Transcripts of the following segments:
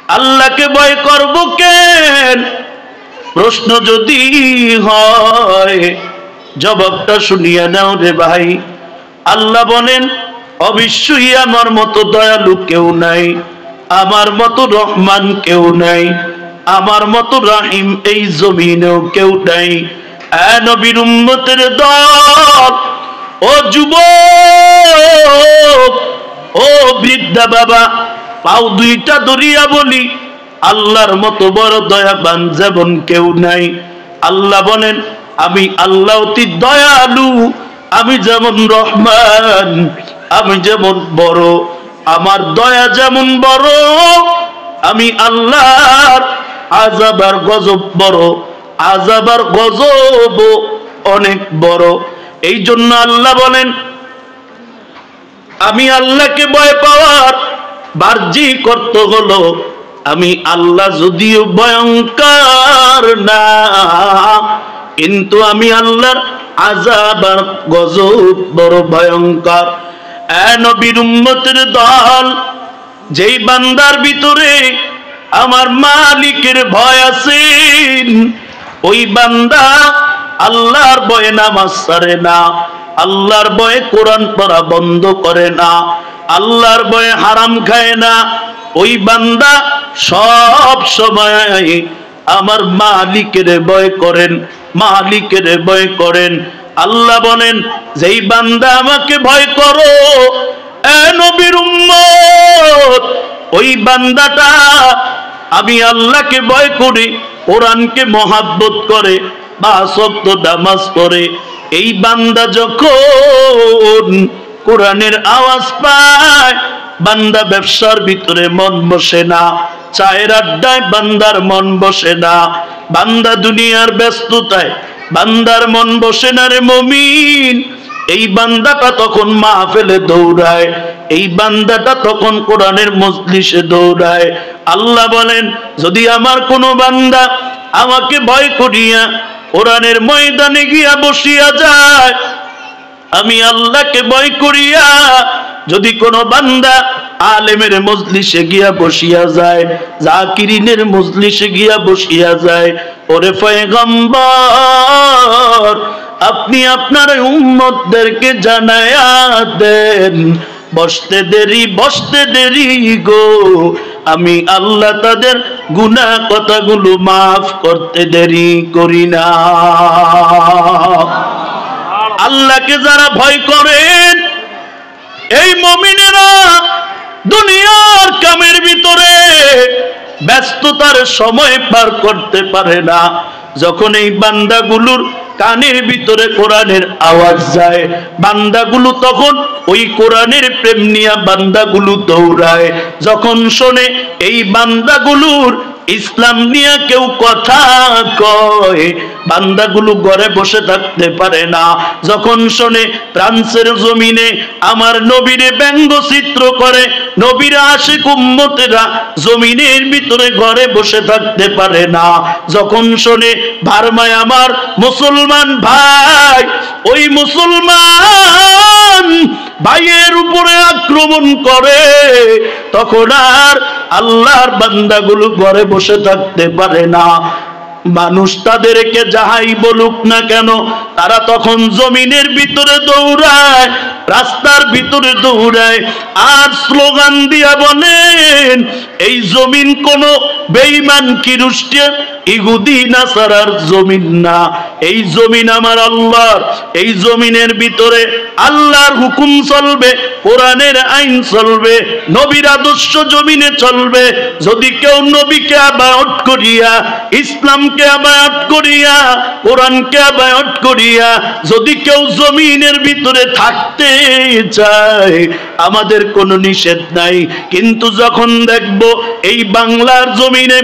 আল্লাহকে ভয় করব কেন প্রশ্ন যদি হয়, জবাবটা শুনিয়া নাও রে ভাই। আল্লাহ বলেন অবশ্যই আমার মতো দয়ালু কেউ নাই, আমার মতো রহমান কেউ নাই, আমার মতো রাহিম এই জমিনেও কেউ নাই। নবীর উম্মতের দল, ও যুবক, ও বৃদ্ধা বাবা, পাও দুইটা ধরিয়া বলি আল্লাহর মতো বড় দয়াবান যেমন কেউ নাই। আল্লাহ বলেন আমি আল্লাহ অতি দয়ালু, আমি যেমন রহমান, আমি যেমন বড়, আমার দয়া যেমন বড়, আমি আল্লাহর আযাব আর গজব বড়, আযাব আর গজব অনেক বড়। এই জন্য আল্লাহ বলেন আমি আল্লাহকে ভয় পাওয়ার বাহ্যিক অর্থ হলো আমি আল্লাহ যদিও ভয়ঙ্কর না, কিন্তু আমি আল্লাহর আযাব আর গজব বড় ভয়ঙ্কর। নবীর উম্মতের দল, যেই বান্দার ভিতরে আমার মালিকের ভয় আছে, ওই বান্দা আল্লাহর ভয়ে নামাজ ছাড়ে না, আল্লাহর ভয়ে কোরআন পড়া বন্ধ করে না, আল্লাহর ভয়ে হারাম খায় না। ওই বান্দা সব সময় আমার মালিকের ভয় করেন, মালিকের ভয় করেন। আল্লাহ বলেন যেই বান্দা আমাকে ভয় করো এ নবীর উম্মত, ওই বান্দাটা আমি আল্লাহকে ভয় করি, কোরআনকে মহাব্বত করে, 5 ওয়াক্ত নামাজ পড়ে, এই বান্দা যখন কোরআনের আওয়াজ পায়, বান্দা ব্যবসার ভিতরে মন বসে না, চায়ের আড্ডায় বান্দার মন বসে না, বান্দা দুনিয়ার ব্যস্ততায় বান্দার মন বসে না রে মুমিন। এই বান্দাটা তখন মাহফিলে দৌড়ায়, এই বান্দাটা তখন কোরআনের মজলিসে দৌড়ায়। আল্লাহ বলেন যদি আমার কোনো বান্দা আমাকে ভয় করিয়া কোরআনের ময়দানে গিয়া বসিয়া যায়, আমি আল্লাহকে ভয় করিয়া যদি কোনো বান্দা আলেমের মজলিসে গিয়া বসিয়া যায়, জাকিরিনের মজলিসে গিয়া বসিয়া যায়, ওরে পয়গম্বর আপনি আপনার উম্মতদেরকে জানায়া দেন বসতে দেরি, বসতে দেরি গো, আমি আল্লাহ তাদের গুনাহ কথাগুলো মাফ করতে দেরি করি না। আল্লাহকে যারা ভয় করেন এই মুমিনেরা দুনিয়ার কামের ভিতরে ব্যস্ততার সময় পার করতে পারে না। যখন এই বান্দাগুলোর কানের ভিতরে কোরআনের আওয়াজ যায়, বান্দাগুলো তখন ওই কোরআনের প্রেম নিয়ে বান্দাগুলো দৌড়ায়। যখন শোনে এই বান্দাগুলোর ইসলাম নিয়ে কেউ কথা কয়, বান্দাগুলো ঘরে বসে থাকতে পারে না। যখন শোনে ফ্রান্সের জমিনে আমার নবীরে ব্যঙ্গচিত্র করে, নবীর আশিক উম্মতেরা জমিনের ভিতরে ঘরে বসে থাকতে পারে না। যখন শোনে বার্মায় আমার মুসলমান ভাই, ওই মুসলমান ভাইয়ের উপরে আক্রমণ করে, তখন আর আল্লাহর বান্দাগুলো ঘরে বসে থাকতে পারে না। মানুষ তাদেরকে যাহাই বলুক না কেন, তারা তখন জমিনের ভিতরে দৌড়ায়, রাস্তার ভিতরে দৌড়ায়, আর স্লোগান দিয়া বলেন এই জমিন কোন বেঈমান খ্রিস্টান ইহুদি নাসারার জমিন না, এই জমিন আমার আল্লাহর। এই জমিনের ভিতরে আল্লাহর হুকুম চলবে, কোরআনের আইন চলবে, নবীর আদর্শ জমিনে চলবে। যদি কেউ নবীকে আবায়াত করিয়া, ইসলামকে আবায়াত করিয়া, কোরআনকে আবায়াত করিয়া যদি কেউ জমিনের ভিতরে থাকতে চায়, আমাদের কোনো নিষেধ নাই। কিন্তু যখন দেখব এই বাংলার জমিনে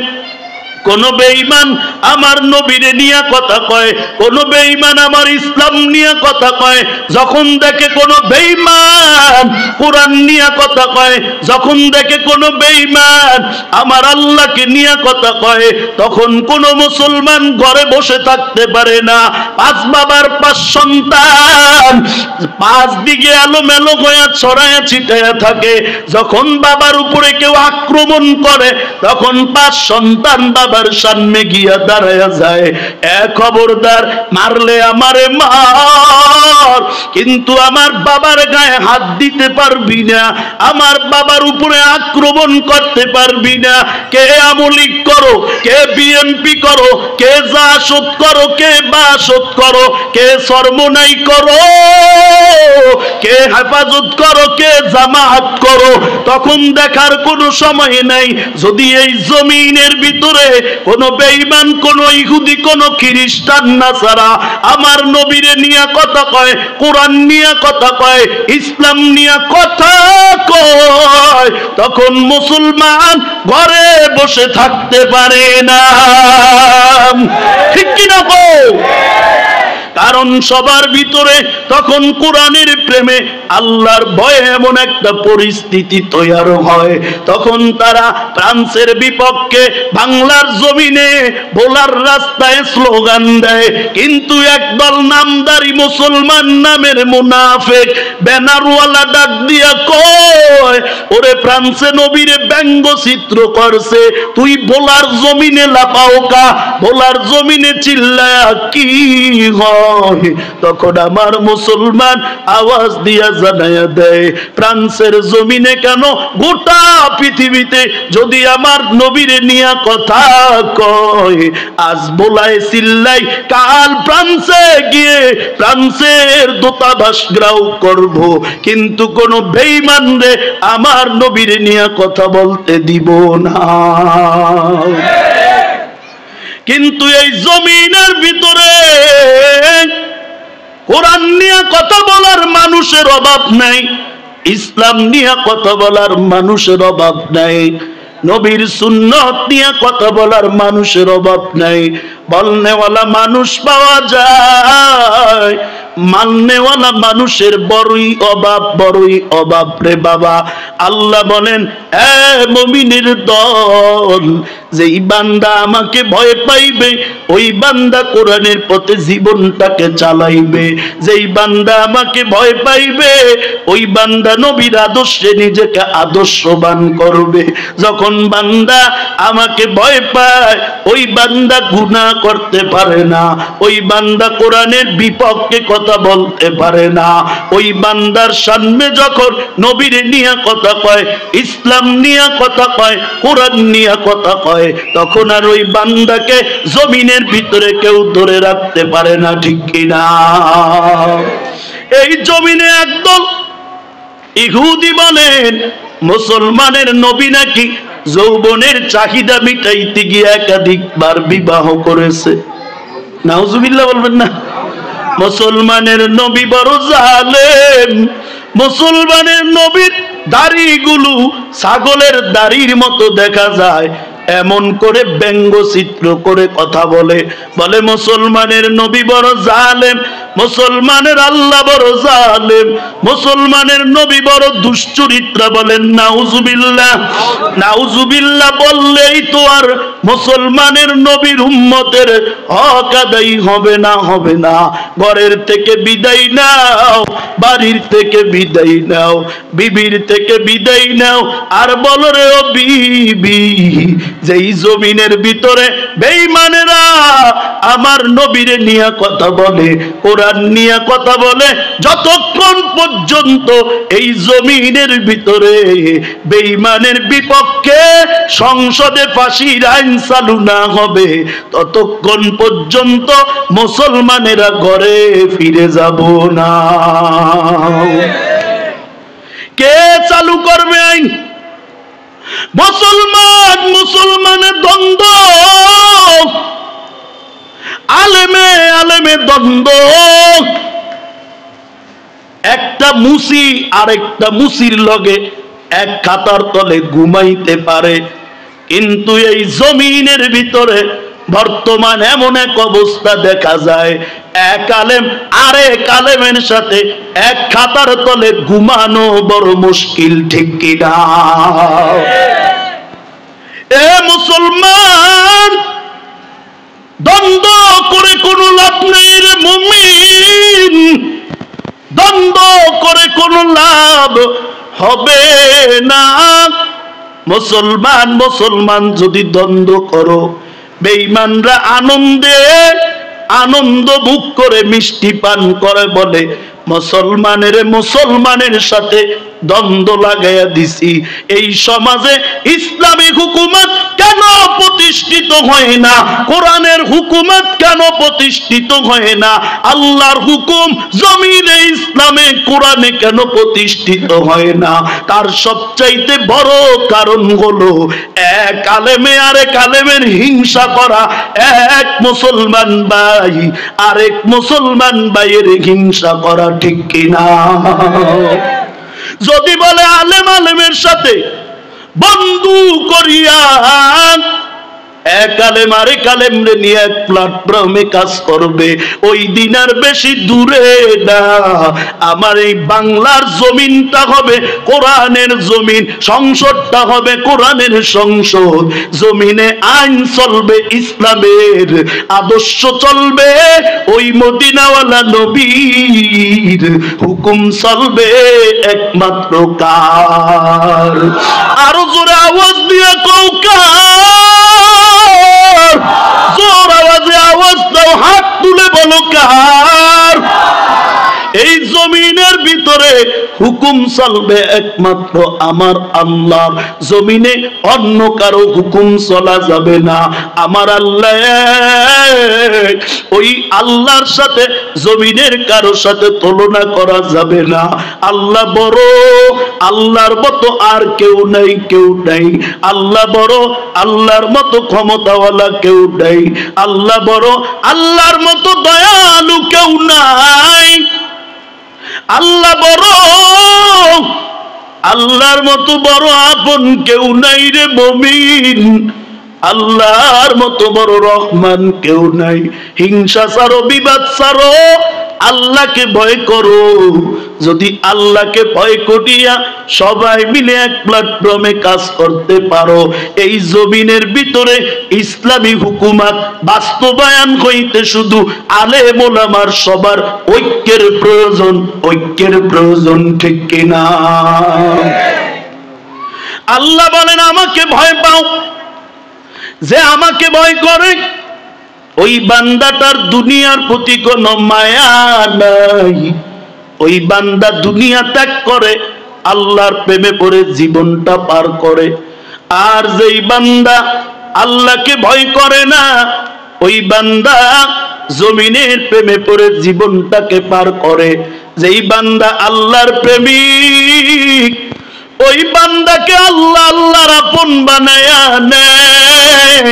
কোন বেঈমান আমার নবীরে নিয়ে কথা কয়, কোন বেঈমান আমার ইসলাম নিয়ে কথা কয়, যখন দেখে কোন বেঈমান কোরআন নিয়ে কথা কয়, যখন দেখে কোন বেঈমান আমার আল্লাহকে নিয়ে কথা কয়, তখন কোন মুসলমান ঘরে বসে থাকতে পারে না। পাঁচ বাবার পাঁচ সন্তান পাঁচ দিকে এলোমেলো হয়ে ছড়ায়া ছিটায়া থাকে। যখন বাবার উপরে কেউ আক্রমণ করে, তখন পাঁচ সন্তান বাবার সামনে গিয়া দাঁড়ায়া যায়, খবরদার, মারলে আমারে মার, কিন্তু আমার বাবার গায়ে হাত দিতে পারবি না, আমার বাবার উপরে আক্রমণ করতে পারবি না। কে আমলিক করো, কে বিএনপি করো, কে জাসদ করো, কে বাসদ করো, কে সরমনাই করো, কে হেফাজত করো, কে জামাত করো, তখন দেখার কোনো সময় নাই। যদি এই জমিনের ভিতরে কোন বেঈমান, কোন ইহুদি, কোন খ্রিস্টান নাসারা আমার নবীরে নিয়ে কথা কয়, কোরআন নিয়ে কথা কয়, ইসলাম নিয়ে কথা কয়, তখন মুসলমান ঘরে বসে থাকতে পারে না। ঠিক কিনা গো? কারণ সবার ভিতরে তখন কোরআনের প্রেমে, আল্লাহর ভয়ে এমন একটা পরিস্থিতি তৈরি হয়, তখন তারা ফ্রান্সের বিপক্ষে বাংলার জমিনে ভোলার রাস্তায় স্লোগান দেয়। কিন্তু একদল নামদারি মুসলমান নামের মুনাফিক ব্যানারওয়ালা ডাক দিয়া কয়, ওরে ফ্রান্সে নবীরে ব্যঙ্গচিত্র করছে, তুই ভোলার জমিনে লাপাও কা, ভোলার জমিনে চিল্লায়া কি হয়? তখন আমার মুসলমান আওয়াজ দিয়া জানায়া দেয়, ফ্রান্সের জমিনে কেন, গোটা পৃথিবীতে যদি আমার নবীরে নিয়ে কথা কয়, আজ বলায় চিল্লাই, কাল ফ্রান্সে গিয়ে ফ্রান্সের দূতাবাস গ্রাউ করব, কিন্তু কোন বেঈমান রে আমার নবীরে নিয়ে কথা বলতে দিব না। কিন্তু এই জমিনের ভিতরে কোরআন নিয়ে কথা বলার মানুষের অভাব নাই, ইসলাম নিয়ে কথা বলার মানুষের অভাব নাই, নবীর সুন্নত নিয়ে কথা বলার মানুষের অভাব নাই। বলনেওয়ালা মানুষ পাওয়া যায়, মাননেওয়ালা মানুষের বড়ই অভাব রে বাবা। আল্লাহ বলেন, এ মুমিনের দল, যেই বান্দা আমাকে ভয় পাইবে, ওই বান্দা কোরআনের পথে জীবনটাকে চালাইবে। যেই বান্দা আমাকে ভয় পাইবে, ওই বান্দা নবীর আদর্শে নিজেকে আদর্শবান করবে। যখন বান্দা আমাকে ভয় পায়, ওই বান্দা গুনাহ করতে পারে না, ওই বান্দা কোরআনের বিপক্ষে কথা বলতে পারে না। ওই বান্দার সামনে যখন নবীর নিয়ে কথা কয়, ইসলাম নিয়ে কথা কয়, কোরআন নিয়ে কথা কয়, তখন আর ওই বান্দাকে জমিনের ভিতরে কেউ ধরে রাখতে পারে না। ঠিক কিনা? এই জমিনে একদল ইহুদি বলেন, মুসলমানের নবী নাকি যৌবনের চাহিদা মিটাইতে গিয়ে একাধিকবার বিবাহ করেছে। নাউজুবিল্লাহ বলবেন না? মুসলমানের নবী বড় জালেম, মুসলমানের নবীর দাড়িগুলো ছাগলের দাড়ির মতো দেখা যায়, এমন করে ব্যঙ্গচিত্র করে কথা বলে। বলে মুসলমানের নবী বড় জালেম, মুসলমানের আল্লাহ বড় জালেম, মুসলমানের নবী বড় দুশ্চরিত্রা। বলেন নাউজুবিল্লাহ। নাউজুবিল্লাহ বললেই তো আর মুসলমানের নবীর উম্মতের হক আদায় হবে না, হবে না। ঘরের থেকে বিদায় নাও, বাড়ির থেকে বিদায় নাও, বিবির থেকে বিদায় নাও, আর বলো রে ও বিবি, যেই জমিনের ভিতরে বেঈমানেরা আমার নবীরে নিয়ে কথা বলে, কোরআন নিয়ে কথা বলে, যতক্ষণ পর্যন্ত এই জমিনের ভিতরে বেঈমানের বিপক্ষে সংসদে ফাঁসির আইন চালু না হবে, ততক্ষণ পর্যন্ত মুসলমানেরা ঘরে ফিরে যাব না। কে চালু করবে আইন? মুসলমান মুসলমানের দ্বন্দ্ব, আলেমে আলেমে দ্বন্দ্ব। একটা মুসি আরেকটা মুসির লগে এক খাতার তলে ঘুমাইতে পারে, কিন্তু এই জমিনের ভিতরে বর্তমান এমন এক অবস্থা দেখা যায়, এক আলেম আরেক আলেমের সাথে এক খাতার তলে ঘুমানো বড় মুশকিল, ঠিক কিনা? এ মুসলমান, দ্বন্দ্ব করে কোনো লাভ নেই রে মুমিন, দ্বন্দ্ব করে কোনো লাভ হবে না। মুসলমান মুসলমান যদি দ্বন্দ্ব করো, বেঈমানরা আনন্দ ভোগ করে মিষ্টি পান করে বলে মুসলমানের সাথে দ্বন্দ্ব লাগাইয়া দিছি। এই সমাজে ইসলামিক হুকুমত কেন প্রতিষ্ঠিত হয় না? কোরআনের হুকুমত কেন প্রতিষ্ঠিত হয় না? আল্লাহর হুকুম জমিনে ইসলামে কোরআনে কেন প্রতিষ্ঠিত হয় না? তার সবচাইতে বড় কারণ হলো এক আলেমে আরেক আলেমের হিংসা করা, এক মুসলমান ভাই আরেক মুসলমান ভাইয়ের হিংসা করা, ঠিক কিনা? যদি বলে আলেম আলেমের সাথে বন্ধু করিয়া এক আলেম আরেক আলেমরে নিয়ে এক প্ল্যাটফর্মে কাজ করবে, ওই দিন আর বেশি দূরে না। আমার এই বাংলার জমিনটা হবে কোরআনের জমিন, সংসদটা হবে কোরআনের সংসদ, জমিনে আইন চলবে ইসলামের, আদর্শ চলবে ওই মদিনাওয়ালা নবীর, হুকুম চলবে একমাত্র কার? আরো জোরে আওয়াজ দিয়ে কৌকার, জোর আওয়াজে আওয়াজ দাও, হাত তুলে বলো কার? এই জমিনের ভিতরে হুকুম চলবে একমাত্র আমার আল্লাহর, জমিনে অন্য কারো হুকুম চলা যাবে না। আমার আল্লাহ, ওই আল্লাহর সাথে জমিনের কারো সাথে তুলনা করা যাবে না। আল্লাহ বড়, আল্লাহর মতো আর কেউ নাই, কেউ নাই। আল্লাহ বড়, আল্লাহর মতো ক্ষমতাওয়ালা কেউ নাই। আল্লাহ বড়, আল্লাহর মতো দয়ালু কেউ নাই। আল্লাহ বড়, আল্লাহর মতো বড় আপন কেউ নাই রে মুমিন। আল্লাহর মতো বড় রহমান কেউ নাই। হিংসা ছাড়ো, বিবাদ ছাড়ো, আল্লাহকে ভয় করো। যদি আল্লাহকে ভয় করিয়া সবাই মিলে এক প্ল্যাটফর্মে কাজ করতে পারো, এই জমিনের ভিতরে ইসলামী হুকুমত বাস্তবায়ন হইতে শুধু আলেম ওলামার সবার ঐক্যের প্রয়োজন, ঐক্যের প্রয়োজন, ঠিক কিনা? আল্লাহ বলেন আমাকে ভয় পাও, যে আমাকে ভয় করে ওই বান্দাটার দুনিয়ার প্রতি কোনো মায়া নাই। ওই বান্দা দুনিয়া ত্যাগ করে আল্লাহর প্রেমে পড়ে জীবনটা পার করে। আর যেই বান্দা আল্লাহকে ভয় করে না, ওই বান্দা জমিনের প্রেমে পড়ে জীবনটাকে পার করে। যেই বান্দা আল্লাহর প্রেমিক, ওই বান্দাকে আল্লাহ আল্লাহর আপন বানায়া নেয়।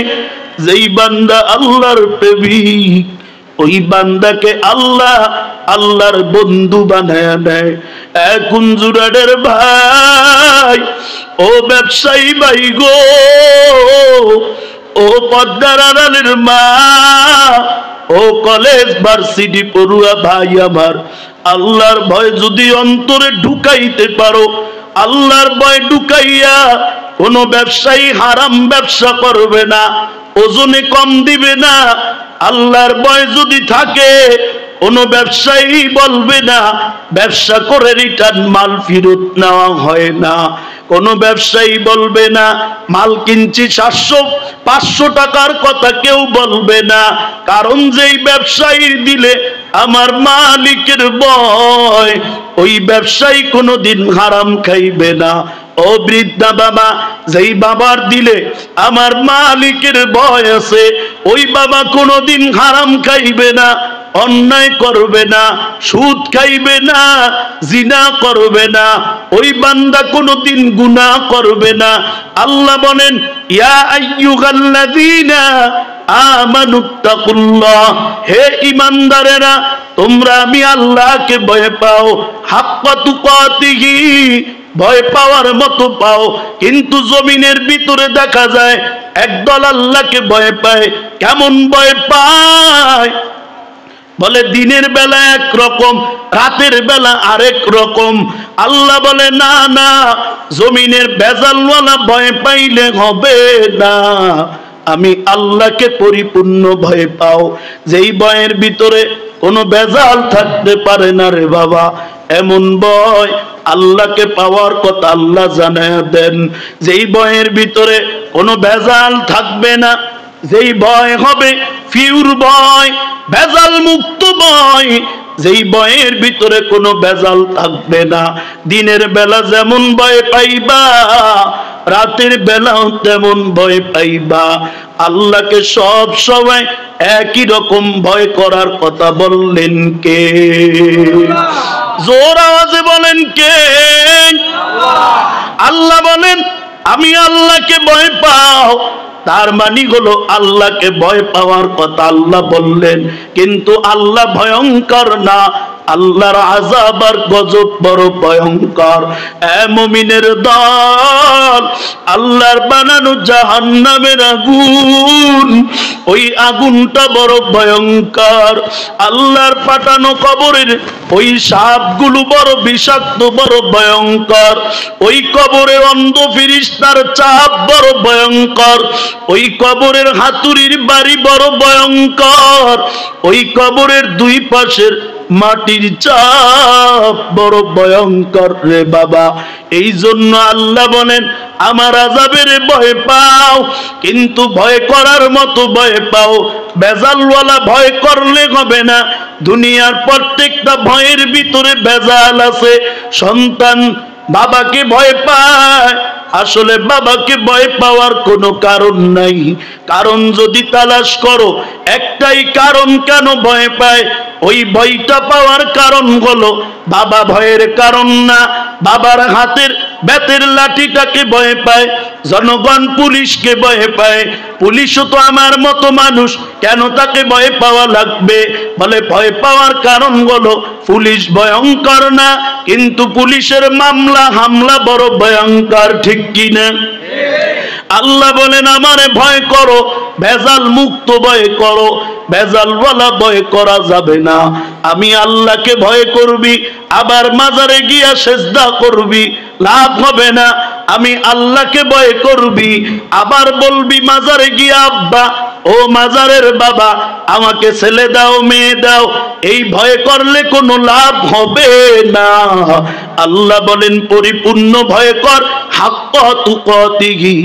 যেই বান্দা আল্লাহর প্রেমিক, ওই বান্দাকে আল্লাহ আল্লাহর বন্ধু বানায়া নেয়। এখন জুরাডের ভাই, ও ব্যবসায়ী ভাই গো, ও পদ্মার আড়ালের মা, ও কলেজ ভার্সিটি পড়ুয়া ভাই আমার, আল্লাহর ভয় যদি অন্তরে ঢুকাইতে পারো, আল্লাহর ভয় ঢুকাইয়া কোনো ব্যবসায়ী হারাম ব্যবসা করবে না, ওজনে কম দিবে না। আল্লাহর ভয় যদি থাকে, কোনো ব্যবসায়ী বলবে না ব্যবসা করে রিটার্ন মাল ফেরত নেওয়া হয় না। কোনো ব্যবসায়ী বলবে না মাল কিনছি 700-500 টাকার কথা কেউ বলবে না। কারণ যেই ব্যবসায়ীর দিলে আমার মালিকের ভয়, ওই ব্যবসায়ী কোনোদিন হারাম খাইবে না। ও বৃদ্ধা বাবা, যেই বাবার দিলে আমার মালিকের ভয় আছে, ওই বাবা কোনোদিন হারাম খাইবে না, অন্যায় করবে না, সুদ খাইবে না, জিনা করবে না, ওই বান্দা কোনোদিন গুনাহ করবে না। আল্লাহ বলেন ইয়া আইয়ুহাল্লাযীনা আমানুত্তাকুল্লাহ, হে ঈমানদারেরা তোমরা আমি আল্লাহকে ভয় পাও, হাক্কা তুকাতিহি, ভয় পাওয়ার মতো পাও, কিন্তু জমিনের ভিতরে দেখা যায় একদল আল্লাহকে ভয় পায়। কেমন ভয় পায়? বলে দিনের বেলা একরকম, রাতের বেলা আরেক রকম। আল্লাহ বলে না না, জমিনের ভেজালওয়ালা ভয় পাইলে হবে না, আমি আল্লাহকে পরিপূর্ণ ভয় পাও, যেই ভয়ের ভিতরে কোনো ভেজাল থাকতে পারে না রে বাবা। এমন ভয় আল্লাহকে পাওয়ার কথা আল্লাহ জানায় দেন, যেই ভয়ের ভিতরে কোনো ভেজাল থাকবে না, যেই ভয় হবে পিওর ভয়, ভেজাল মুক্ত ভয়, যেই ভয়ের ভিতরে কোনো ভেজাল থাকবে না। দিনের বেলা যেমন ভয় পাইবা, রাতের বেলাও তেমন ভয় পাইবা। আল্লাহকে সব সময় একই রকম ভয় করার কথা বললেন কে? জোর আওয়াজে বলেন কে? আল্লাহ বলেন আমি আল্লাহকে ভয় পাও, তার মানে হলো আল্লাহকে ভয় পাওয়ার কথা আল্লাহ বললেন, কিন্তু আল্লাহ ভয়ঙ্কর না, আল্লাহর আযাব আর গজব বড় ভয়ঙ্কর। এ মুমিনের দল, আল্লাহর বানানো জাহান্নামের আগুন, ওই আগুনটা বড় ভয়ঙ্কর। আল্লাহর পাঠানো কবরের ওই সাপগুলো বড় বিষাক্ত, বড় ভয়ঙ্কর। ওই কবরের অন্ধ ফেরেশতার চাপ বড় ভয়ঙ্কর। ওই কবরের হাতুড়ির বাড়ি বড় ভয়ঙ্কর। ওই কবরের দুই পাশের মাটির চাপ বড় ভয়ঙ্কর রে বাবা। এই জন্য আল্লাহ বলেন আমার আযাবের ভয় পাও, কিন্তু ভয় করার মতো ভয় পাও। ভেজালওয়ালা ভয় করলে হবে না। দুনিয়ার প্রত্যেকটা ভয়ের ভিতরে ভেজাল আছে। সন্তান বাবাকে ভয় পায়, আসলে বাবাকে ভয় পাওয়ার কোনো কারণ নাই। কারণ যদি তালাশ করো, একটাই কারণ কেন ভয় পায়। ওই ভয়টা পাওয়ার কারণ হলো বাবা ভয়ের কারণ না, বাবার হাতের বেতের লাঠিটাকে ভয় পায়। জনগণ পুলিশকে ভয় পায়, পুলিশও তো আমার মতো মানুষ, কেন তাকে ভয় পাওয়া লাগবে? বলে ভয় পাওয়ার কারণ হলো পুলিশ ভয়ঙ্কর না, কিন্তু পুলিশের মামলা হামলা বড় ভয়ঙ্কর, ঠিক কিনা? আল্লাহ বলেন আমারে ভয় করো, ভেজাল মুক্ত ভয় করো, ভেজালওয়ালা ভয় করা যাবে না। আমি আল্লাহকে ভয় করবি, আবার মাজারে গিয়া সেজদা করবি, লাভ হবে না। আমি আল্লাহকে ভয় করবি, আবার বলবি মাজারে গিয়া আব্বা ও মাজারের বাবা আমাকে ছেলে দাও, মেয়ে দাও, এই ভয় করলে কোনো লাভ হবে না। আল্লাহ বলেন পরিপূর্ণ ভয় কর, হাক্কা তুকাতিহি,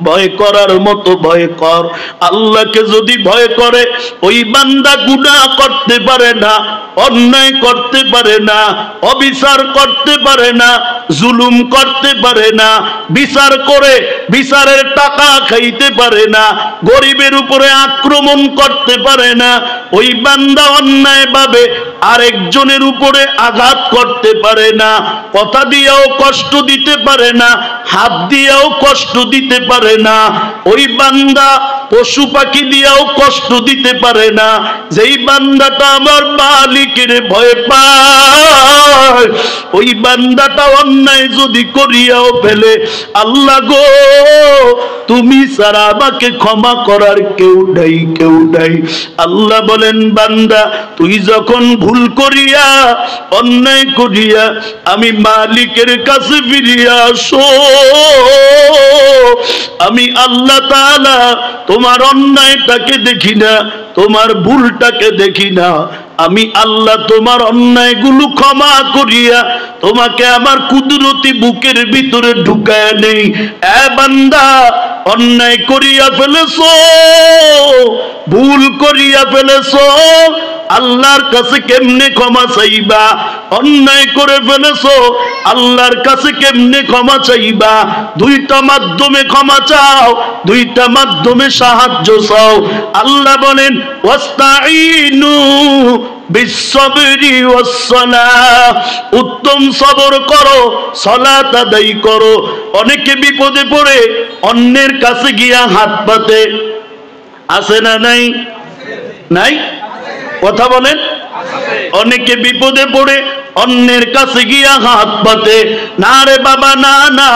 ভয় করার মতো ভয় কর। আল্লাহকে যদি ভয় করে ওই বান্দা গুনাহ করতে পারে না, অন্যায় করতে পারে না, অবিচার করতে পারে না, জুলুম করতে পারে না, বিচার করে বিচারের টাকা খাইতে পারে না, গরিবের উপরে আক্রমণ করতে পারে না। ওই বান্দা অন্যায়ভাবে আরেকজনের উপরে আঘাত করতে পারে না, কথা দিয়েও কষ্ট দিতে পারে না, হাত দিয়েও কষ্ট দিতে পারে না। ওই বান্দা পশু পাখি দিয়েও কষ্ট দিতে পারে না। যেই বান্দাটা আমার মালিকের ভয় পায়, ওই বান্দাটা অন্যায় যদি করিয়াও ফেলে, আল্লাহ গো তুমি ছাড়া আমাকে ক্ষমা করার কেউ নাই, কেউ নাই। আল্লাহ বলেন বান্দা তুই যখন ভুল করিয়া অন্যায় করিয়া আমি মালিকের কাছে ফিরিয়া আসো, আমি আল্লাহ তাআলা তোমার অন্যায়টাকে দেখি না, তোমার ভুলটাকে দেখি না। আমি আল্লাহ তোমার অন্যায়গুলো ক্ষমা করিয়া তোমাকে আমার কুদরতি বুকের ভিতরে ঢুকায় নেই। এ বান্দা অন্যায় করিয়া ফেলেছো, ভুল করিয়া ফেলেছো, আল্লাহর কাছে কেমনে ক্ষমা চাইবা? অন্যায় করে ফেলেছো, আল্লাহর কাছে কেমনে ক্ষমা চাইবা? দুইটা মাধ্যমে ক্ষমা চাও, দুইটা মাধ্যমে সাহায্য চাও। আল্লাহ বলেন ওয়াস্তাঈনু বিসসবরি ওয়াসসালাহ, উত্তম সবর করো, সালাত আদায় করো। অনেকে বিপদে পড়ে অন্যের কাছে গিয়া হাত পাতে, আছে না নাই? নাই? কথা বলেন। অনেকে বিপদে পড়ে অন্যের কাছে গিয়া হাত পাতে না রে বাবা, না না।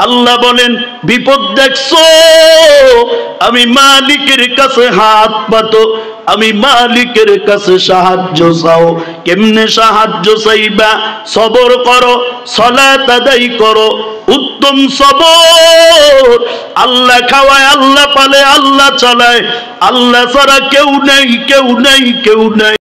আল্লাহ বলেন বিপদ দেখছো, আমি মালিকের কাছে হাত পাতো, আমি মালিকের কাছে সাহায্য চাও। কেমনে সাহায্য চাইবা? সবর করো, সালাত আদায় করো, উত্তম সবর। আল্লাহ খাওয়ায়, আল্লাহ পালে, আল্লাহ চালায়, আল্লাহ ছাড়া কেউ নাই, কেউ নাই, কেউ নাই।